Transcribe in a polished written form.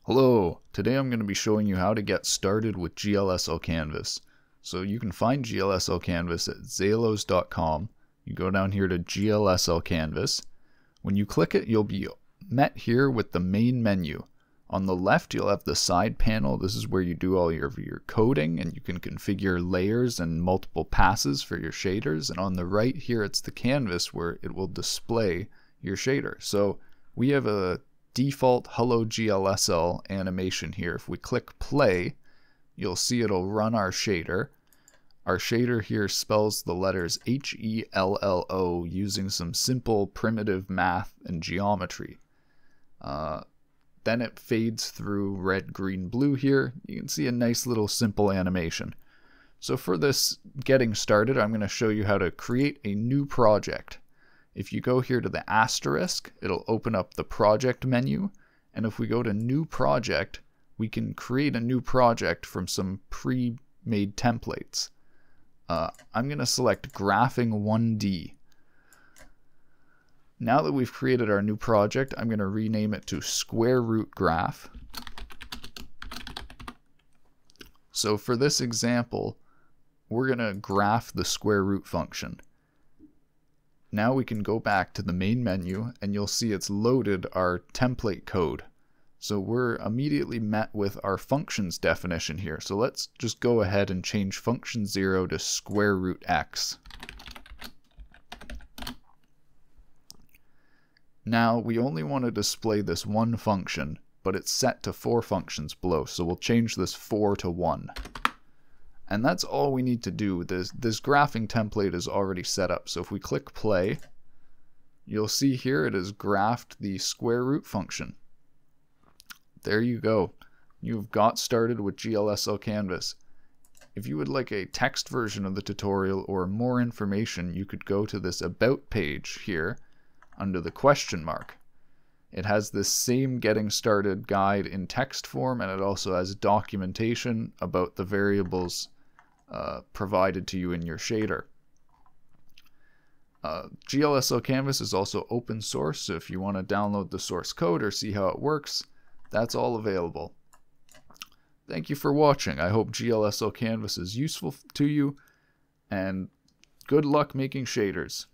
Hello, today I'm going to be showing you how to get started with GLSL Canvas. So you can find GLSL Canvas at zalos.com. You go down here to GLSL Canvas. When you click it, you'll be met here with the main menu. On the left, you'll have the side panel. This is where you do all your coding, and you can configure layers and multiple passes for your shaders. And on the right here, it's the canvas where it will display your shader. So we have a default Hello GLSL animation here. If we click play, you'll see it'll run our shader. Our shader here spells the letters H-E-L-L-O using some simple primitive math and geometry. Then it fades through red, green, blue here. You can see a nice little simple animation. So for this getting started, I'm going to show you how to create a new project. If you go here to the asterisk, it'll open up the project menu. And if we go to new project, we can create a new project from some pre-made templates. I'm going to select Graphing 1D. Now that we've created our new project, I'm going to rename it to Square Root Graph. So for this example, we're going to graph the square root function. Now we can go back to the main menu and you'll see it's loaded our template code. So we're immediately met with our functions definition here. So let's just go ahead and change function 0 to square root x. Now we only want to display this one function, but it's set to 4 functions below. So we'll change this 4 to 1. And that's all we need to do. This graphing template is already set up. So if we click play, you'll see here it has graphed the square root function. There you go. You've got started with GLSL Canvas. If you would like a text version of the tutorial or more information, you could go to this About page here under the question mark. It has this same getting started guide in text form, and it also has documentation about the variables provided to you in your shader. GLSL Canvas is also open source, so if you want to download the source code or see how it works, that's all available. Thank you for watching. I hope GLSL Canvas is useful to you, and good luck making shaders.